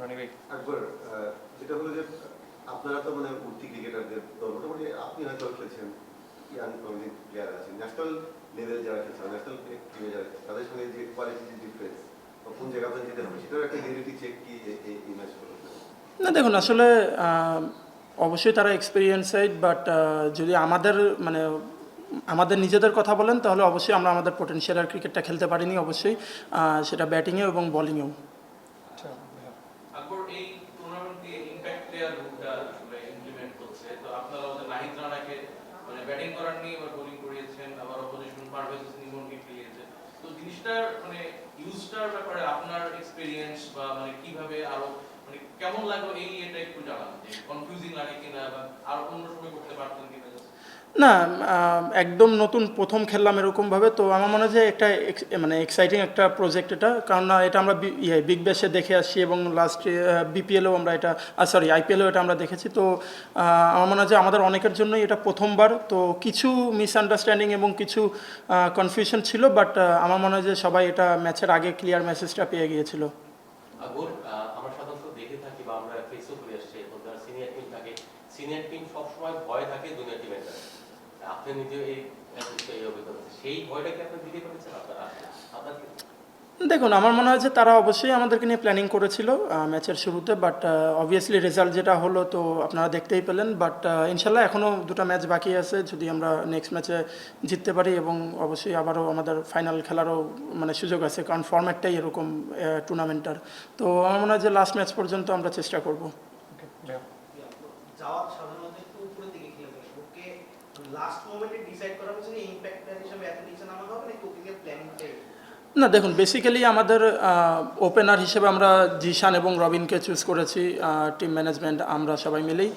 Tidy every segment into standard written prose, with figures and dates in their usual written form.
আকবর, যেটা হলো যে আপনারা তো মানে উঠতি ক্রিকেটারদের তো মোটামুটি আপনি হয়তো খেলছেন, ইয়াং প্রমিনিং প্লেয়ার আছেন, ন্যাশনাল লেভেল যারা খেলছেন, ন্যাশনাল টিমে যারা খেলছেন, তাদের সঙ্গে যে কোয়ালিটি ডিফারেন্স বা কোন জায়গা আপনার যেতে হবে সেটার একটা রিয়েলিটি চেক কি এই ম্যাচ করবেন? না দেখুন, আসলে অবশ্যই তারা এক্সপিরিয়েন্স সাইড, বাট যদি আমাদের মানে আমাদের নিজেদের কথা বলেন তাহলে অবশ্যই আমরা আমাদের পোটেনশিয়াল ক্রিকেটটা খেলতে পারিনি, অবশ্যই সেটা ব্যাটিংয়েও এবং বোলিংয়েও। আকবর, এই টুর্নামেন্টে ইমপ্যাক্ট প্লেয়ার রুলটা আসলে ইমপ্লিমেন্ট করছে, তো আপনারা ওদের নাহিদ রানাকে মানে ব্যাটিং করার নিয়ে এবার বোলিং করিয়েছেন, আবার অপোজিশন পারভেজ হোসেন ইমনকে খেলিয়েছে, তো জিনিসটার মানে ইউজটার ব্যাপারে আপনার এক্সপেরিয়েন্স বা মানে কিভাবে আরো মানে কেমন লাগলো এটা একটু জানান, যে কনফিউজিং লাগে কিনা বা আর অন্য সময় করতে পারতেন কিনা? না, একদম নতুন প্রথম খেললাম এরকমভাবে, তো আমার মনে হয় যে একটা মানে এক্সাইটিং একটা প্রজেক্ট এটা, কারণ এটা আমরা বিগ ব্যাশে দেখে আসছি এবং লাস্ট বিপিএলও আমরা এটা সরি আইপিএলও এটা আমরা দেখেছি। তো আমার মনে হয় যে আমাদের অনেকের জন্যই এটা প্রথমবার, তো কিছু মিসআন্ডারস্ট্যান্ডিং এবং কিছু কনফিউশন ছিল, বাট আমার মনে হয় যে সবাই এটা ম্যাচের আগে ক্লিয়ার মেসেজটা পেয়ে গিয়েছিল। আগর আমরা সাধারণত দেখে থাকি বা আমরা ফেসও করে আসছি, এখন যারা সিনিয়র টিম থাকে, সিনিয়র টিম সবসময় ভয় থাকে জুনিয়র টিমের কাছে। আপনি নিজে এই অভিজ্ঞতা, সেই ভয়টা কি আপনি দিতে পেরেছেন আপনার? দেখুন, আমার মনে হয় যে তারা অবশ্যই আমাদেরকে নিয়ে প্ল্যানিং করেছিল ম্যাচের শুরুতে, বাট অবভিয়াসলি রেজাল্ট যেটা হলো তো আপনারা দেখতেই পেলেন। বাট ইনশাল্লাহ এখনও দুটো ম্যাচ বাকি আছে, যদি আমরা নেক্সট ম্যাচে জিততে পারি এবং অবশ্যই আবারও আমাদের ফাইনাল খেলারও মানে সুযোগ আছে, কারণ ফরম্যাটটাই এরকম টুর্নামেন্টটার। তো আমার মনে হয় যে লাস্ট ম্যাচ পর্যন্ত আমরা চেষ্টা করব। যাওয়ার সাধারণত একটু উপরের দিকে খেলে ওকে লাস্ট মোমেন্টে ডিসাইড করা হয়েছে যে ইমপ্যাক্ট প্লেয়ার হিসেবে এত নিচে নামানো হবে নাকি ওকে প্ল্যানিংটাই? না দেখুন, বেসিক্যালি আমাদের ওপেনার হিসেবে আমরা জিশান এবং রবিনকে চুজ করেছি, টিম ম্যানেজমেন্ট আমরা সবাই মিলেই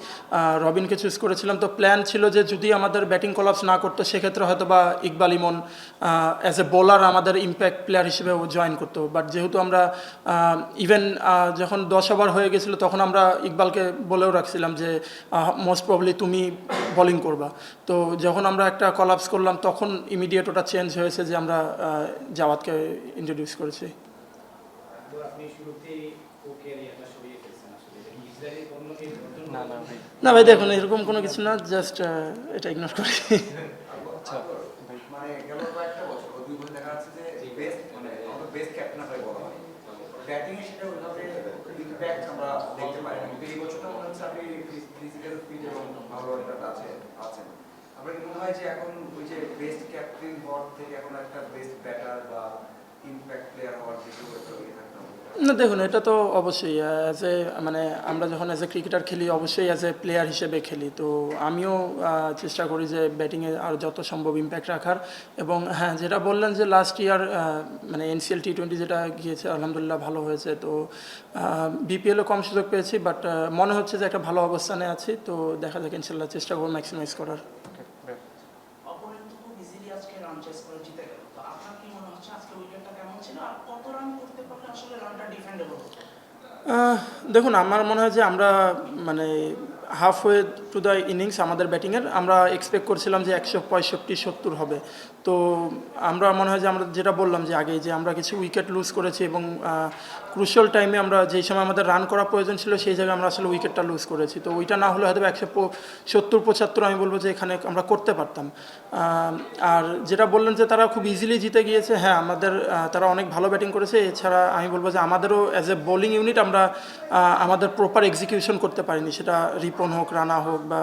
রবিনকে চুজ করেছিলাম। তো প্ল্যান ছিল যে যদি আমাদের ব্যাটিং কলাপস না করতো সেক্ষেত্রে হয়তো বা ইকবাল ইমন অ্যাজ এ বোলার আমাদের ইম্প্যাক্ট প্লেয়ার হিসেবে জয়েন করতো, বাট যেহেতু আমরা ইভেন যখন 10 ওভার হয়ে গেছিলো তখন আমরা ইকবালকে বলেও রাখছিলাম যে মোস্ট প্রবলি তুমি বোলিং করবা। তো যখন আমরা একটা কলাপস করলাম তখন ইমিডিয়েট ওটা চেঞ্জ হয়েছে যে আমরা জাওয়াদকে ইন্ট্রোডিউস করেছি। না ভাই দেখুন, এরকম কোনো কিছু না, জাস্ট এটা ইগনোর করি। মানে গেল কয়েকটা বছর 2 বছর দেখা যাচ্ছে যে বেস্ট মানে আমাদের বেস্ট ক্যাপ্টেন আপনাকে বলা হয়, ব্যাটিং এ সেটা ওইভাবে ইম্প্যাক্ট আমরা দেখতে পাই না, কিন্তু এই বছরটা মনে হচ্ছে আপনি ফিজিক্যাল ফিট এবং ভালো একটা আছেন। আপনার কি মনে হয় যে এখন ওই যে বেস্ট ক্যাপ্টেন হওয়ার থেকে এখন একটা বেস্ট ব্যাটার বা ইম্প্যাক্ট প্লেয়ার হওয়ার দিকে একটা ইয়ে থাকতে হবে? না দেখুন, এটা তো অবশ্যই অ্যাজ এ মানে আমরা যখন অ্যাজ এ ক্রিকেটার খেলি অবশ্যই অ্যাজ এ প্লেয়ার হিসেবে খেলি, তো আমিও চেষ্টা করি যে ব্যাটিংয়ে আরও যত সম্ভব ইম্প্যাক্ট রাখার। এবং হ্যাঁ, যেটা বললেন যে লাস্ট ইয়ার মানে এনসিএল T20 যেটা গিয়েছে আলহামদুলিল্লাহ ভালো হয়েছে, তো বিপিএলও কম সুযোগ পেয়েছি, বাট মনে হচ্ছে যে একটা ভালো অবস্থানে আছি, তো দেখা যাক ইনশাল্লাহ চেষ্টা করবো ম্যাক্সিমাইজ করার। অপোনেন্ট তো খুব ইজিলি আজকে রান চেস করে জিতে গেল, তো আপনার কি মনে হচ্ছে আজকে উইকেটটা কেমন ছিল আর কত রান করতে পারলে আসলে রানটা ডিফেন্ডেবল হতো? দেখুন, আমার মনে হয় যে আমরা মানে হাফওয়ে টু দ্য ইনিংস আমাদের ব্যাটিংয়ের আমরা এক্সপেক্ট করছিলাম যে 165-70 হবে। তো আমরা মনে হয় যে আমরা যেটা বললাম যে আগেই যে আমরা কিছু উইকেট লুজ করেছি এবং ক্রুশিয়াল টাইমে আমরা যেই সময় আমাদের রান করা প্রয়োজন ছিল সেই জায়গায় আমরা আসলে উইকেটটা লুজ করেছি। তো ওইটা না হলে হয়তো 170-75 আমি বলবো যে এখানে আমরা করতে পারতাম। আর যেটা বললেন যে তারা খুব ইজিলি জিতে গিয়েছে, হ্যাঁ আমাদের তারা অনেক ভালো ব্যাটিং করেছে। এছাড়া আমি বলবো যে আমাদেরও অ্যাজ এ বোলিং ইউনিট আমরা আমাদের প্রপার এক্সিকিউশন করতে পারিনি, সেটা রিপন হোক, রানা হোক বা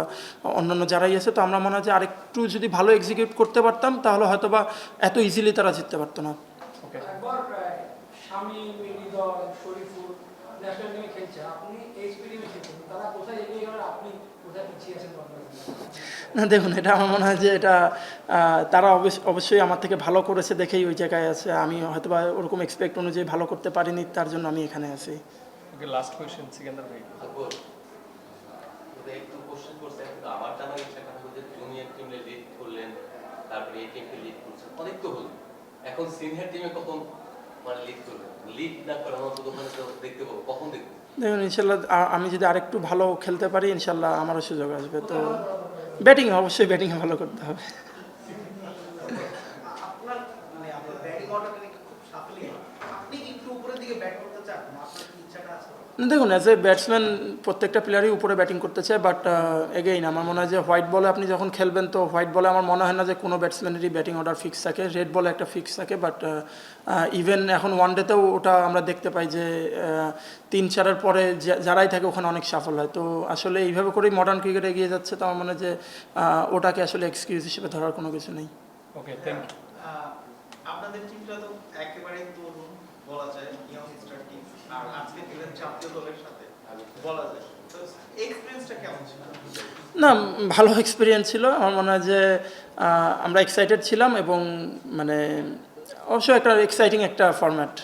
অন্যান্য যারাই আছে। তো আমরা মনে হয় যে আরেকটু যদি ভালো এক্সিকিউট করতে পারতাম তাহলে হয়তো বা এত ইজিলি তারা জিততে পারতো না। না দেখুন, এটা আমার মনে হয় যে এটা তারা অবশ্যই আমার থেকে ভালো করেছে দেখেই ওই জায়গায় আছে। আমি হয়তো বা ওরকম এক্সপেক্ট অনুযায়ী ভালো করতে পারিনি, তার জন্য আমি এখানে আছি। লাস্ট কোয়েশ্চেন সিকান্দার ভাই। একটু কোশ্চেন করছেন, কিন্তু আমার জানার ইচ্ছা থাকে যে জুনিয়র টিমে লিড করলেন, তারপরে এই টিমকে লিড করছেন, অনেক তো হলো, এখন সিনিয়র টিমে কখন মানে লিড করবেন? লিড না করে আমার তো দেখতে পাবো, কখন দেখবো? দেখুন, ইনশাল্লাহ আমি যদি আরেকটু ভালো খেলতে পারি ইনশাল্লাহ আমারও সুযোগ আসবে। তো ব্যাটিংয়ে অবশ্যই ব্যাটিংয়ে ভালো করতে হবে। আপনার মানে আপনার ব্যাটিং অর্ডারটা খুব সাফল্য, আপনি কি একটু উপরের দিকে ব্যাট করতে চান? আপনার কি ইচ্ছাটা আছে? দেখুন অ্যাজ এ ব্যাটসম্যান প্রত্যেকটা প্লেয়ারই উপরে ব্যাটিং করতে চায়, বাট এগেইন আমার মনে হয় যে হোয়াইট বলে আপনি যখন খেলবেন তো হোয়াইট বলে আমার মনে হয় না যে কোনো ব্যাটসম্যানেরই ব্যাটিং অর্ডার ফিক্স থাকে, রেড বলে একটা ফিক্স থাকে। বাট ইভেন এখন ওয়ানডেতেও ওটা আমরা দেখতে পাই যে 3-4-এর পরে যারাই থাকে ওখানে অনেক সাফল্য হয়। তো আসলে এইভাবে করেই মডার্ন ক্রিকেট এগিয়ে যাচ্ছে, তো আমার মনে হয় যে ওটাকে আসলে এক্সকিউজ হিসেবে ধরার কোনো কিছু নেই। ওকে, থ্যাংক ইউ। আপনাদের টিমটা তো একেবারেই তরুণ বলা যায়, ইয়ং স্টার টিম, আর আজকে খেলেন জাতীয় দলের সাথে বলা যায়, তো এক্সপেরিয়েন্সটা কেমন ছিল? না, ভালো এক্সপিরিয়েন্স ছিল। আমার মনে হয় যে আমরা এক্সাইটেড ছিলাম এবং মানে অবশ্যই একটা এক্সাইটিং একটা ফরম্যাট।